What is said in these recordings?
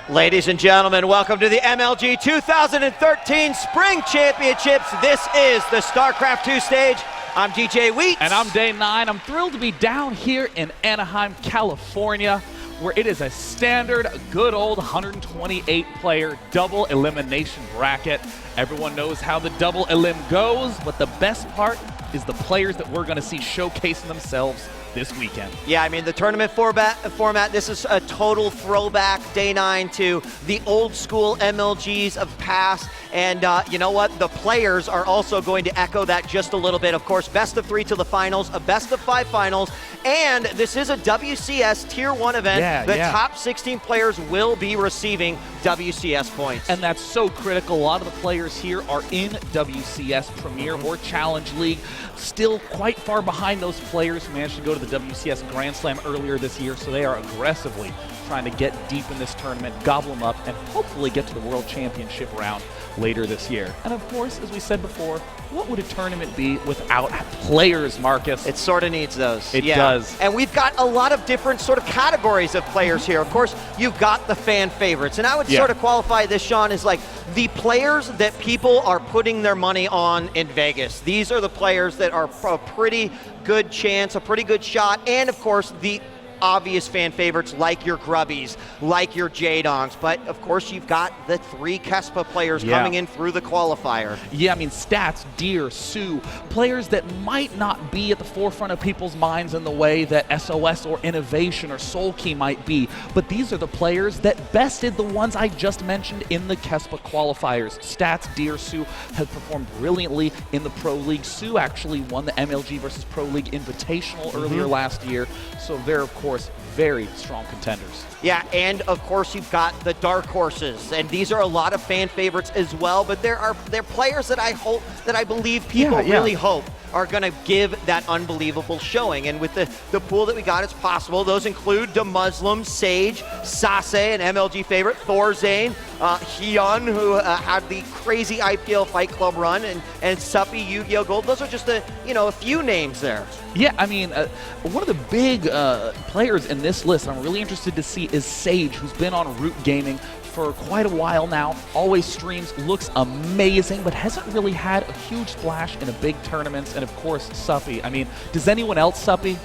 Ladies and gentlemen, welcome to the MLG 2013 Spring Championships. This is the StarCraft 2 stage. I'm DJ Wheat. And I'm Day 9. I'm thrilled to be down here in Anaheim, California, where it is a standard, good old 128-player double elimination bracket. Everyone knows how the double elim goes, but the best part is the players that we're going to see showcasing themselves this weekend. Yeah, I mean, the tournament format, this is a total throwback, Day 9, to the old school MLGs of past. And you know what? The players are also going to echo that just a little bit. Of course, best of 3 to the finals, a best of 5 finals, and this is a WCS Tier 1 event. The top 16 players will be receiving WCS points. And that's so critical. A lot of the players here are in WCS Premier or Challenge League. Still quite far behind those players who managed to go to the WCS Grand Slam earlier this year, so they are aggressively trying to get deep in this tournament, gobble them up, and hopefully get to the World Championship round later this year. And of course, as we said before, what would a tournament be without players, Marcus? It sort of needs those. It does. And we've got a lot of different sort of categories of players here. Of course, you've got the fan favorites. And I would sort of qualify this, Sean, as like the players that people are putting their money on in Vegas. These are the players that are a pretty good chance, a pretty good shot, and of course, the obvious fan favorites like your Grubbies, like your Jadongs, but of course you've got the 3 Kespa players coming in through the qualifier. Yeah, I mean, Stats, Deer, Sue, players that might not be at the forefront of people's minds in the way that SOS or Innovation or Soulkey might be, but these are the players that bested the ones I just mentioned in the Kespa qualifiers. Stats, Deer, Sue have performed brilliantly in the Pro League. Sue actually won the MLG versus Pro League Invitational earlier last year, so they're, of course, very strong contenders. Yeah, and of course you've got the dark horses, and these are a lot of fan favorites as well, but they're players that I believe people really hope are going to give that unbelievable showing. And with the pool that we got, it's possible. Those include the Muslim, Sage, Sase, an MLG favorite, Thorzane, Hyun, who had the crazy IPL Fight Club run, and Suppy, Yu-Gi-Oh! Gold. Those are just a few names there. Yeah, I mean, one of the big players in this list I'm really interested to see is Sage, who's been on Root Gaming for quite a while now, always streams, looks amazing, but hasn't really had a huge splash in a big tournaments, and of course, Suppy. I mean, does anyone else Suppy?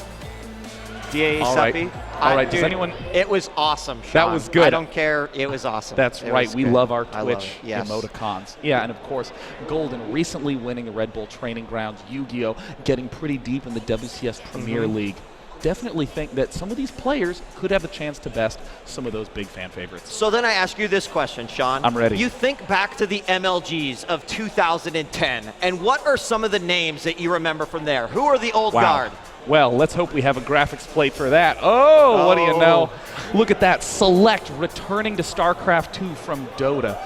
DAE Suppy? All right, dude, does anyone? It was awesome, Sean. That was good. I don't care, it was awesome. That's right, we love our Twitch yes. emoticons. Yeah, and of course, Golden recently winning the Red Bull Training Grounds, Yu-Gi-Oh! Getting pretty deep in the WCS Premier League. Definitely think that some of these players could have a chance to best some of those big fan favorites. So then I ask you this question, Sean. I'm ready. You think back to the MLGs of 2010, and what are some of the names that you remember from there? Who are the old guard? Well, let's hope we have a graphics plate for that. Oh, what do you know? Look at that. Select returning to StarCraft 2 from Dota.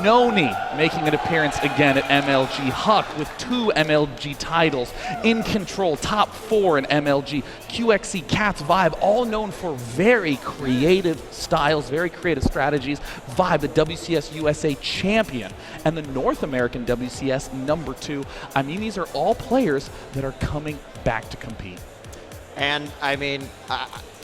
Noni making an appearance again at MLG. Huck with 2 MLG titles. In Control, top 4 in MLG. QXC, Cats, Vibe, all known for very creative styles, very creative strategies. Vibe, the WCS USA champion, and the North American WCS #2. I mean, these are all players that are coming back to compete. And I mean,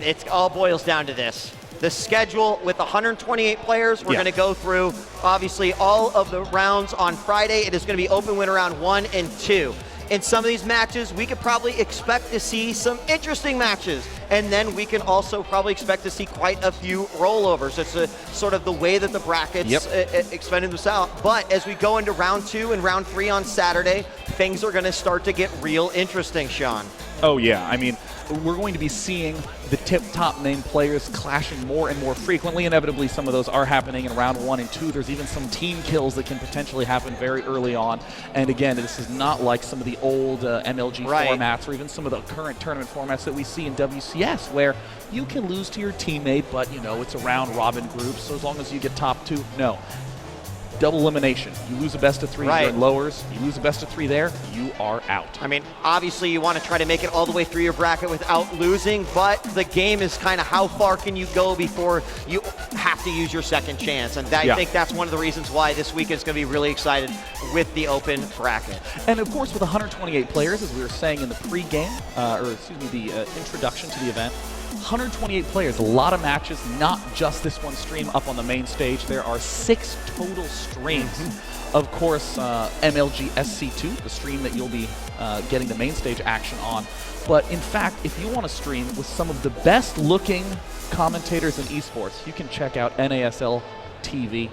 it all boils down to this. The schedule with 128 players, we're going to go through, obviously, all of the rounds on Friday. It is going to be open win round 1 and 2. In some of these matches, we could probably expect to see some interesting matches. And then we can also probably expect to see quite a few rollovers. It's sort of the way that the brackets expended this out. But as we go into round 2 and round 3 on Saturday, things are going to start to get real interesting, Sean. Oh, yeah. I mean, we're going to be seeing the tip-top name players clashing more and more frequently. Inevitably, some of those are happening in round 1 and 2. There's even some team kills that can potentially happen very early on. And again, this is not like some of the old MLG formats or even some of the current tournament formats that we see in WCS, where you can lose to your teammate, but, you know, it's a round-robin group, so as long as you get top 2, no. Double elimination. You lose a best of 3, you're in lowers. You lose a best of 3 there, you are out. I mean, obviously you want to try to make it all the way through your bracket without losing, but the game is kind of how far can you go before you have to use your second chance. And I think that's one of the reasons why this weekend is going to be really excited with the open bracket. And of course, with 128 players, as we were saying in the pregame, or excuse me, the introduction to the event, 128 players, a lot of matches, not just this one stream up on the main stage. There are 6 total streams. Of course, MLG SC2, the stream that you'll be getting the main stage action on. But in fact, if you want to stream with some of the best looking commentators in esports, you can check out NASL TV.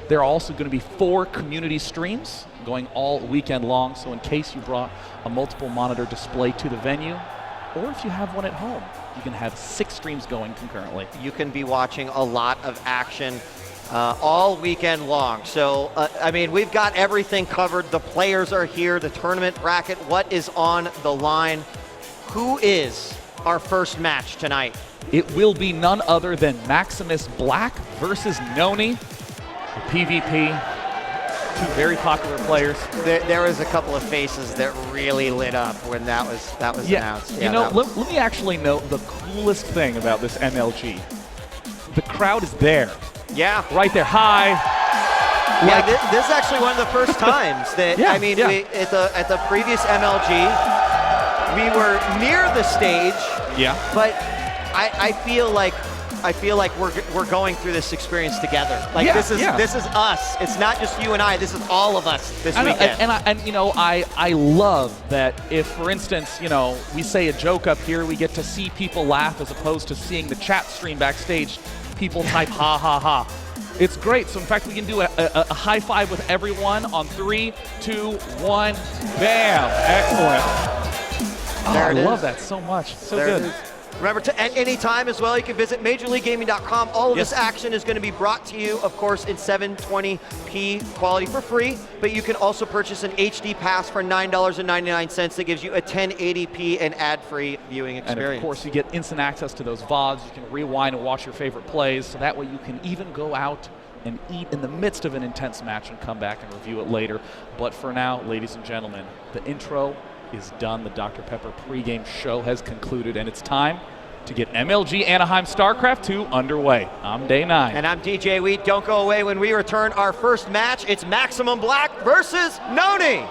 There are also going to be 4 community streams going all weekend long, so in case you brought a multiple monitor display to the venue, or if you have one at home, you can have 6 streams going concurrently. You can be watching a lot of action all weekend long. So, I mean, we've got everything covered. The players are here, the tournament bracket, what is on the line. Who is our first match tonight? It will be none other than Maximus Black versus Noni. PvP, 2 very popular players. There was a couple of faces that really lit up when that was announced. Yeah, you know, let me actually note the coolest thing about this MLG. The crowd is there. Yeah. Right there. Hi. Yeah, this is actually one of the first times that, Yeah, I mean, yeah. at the previous MLG, we were near the stage. Yeah. But I feel like we're going through this experience together. Like this is us. It's not just you and I. This is all of us this weekend. And you know, I love that if, for instance, you know, we say a joke up here, we get to see people laugh as opposed to seeing the chat stream backstage. People type ha ha ha. It's great. So in fact, we can do a high five with everyone on 3, 2, 1. Bam! Excellent. I love that so much. So good. Remember, at any time as well, you can visit MajorLeagueGaming.com. All of this action is going to be brought to you, of course, in 720p quality for free, but you can also purchase an HD pass for $9.99 that gives you a 1080p and ad-free viewing experience. And of course, you get instant access to those VODs. You can rewind and watch your favorite plays, so that way you can even go out and eat in the midst of an intense match and come back and review it later. But for now, ladies and gentlemen, the intro is done. The Dr. Pepper pregame show has concluded, and it's time to get MLG Anaheim StarCraft 2 underway. I'm Day 9. And I'm DJ Wheat. Don't go away when we return our first match. It's Maximum Black versus Noni.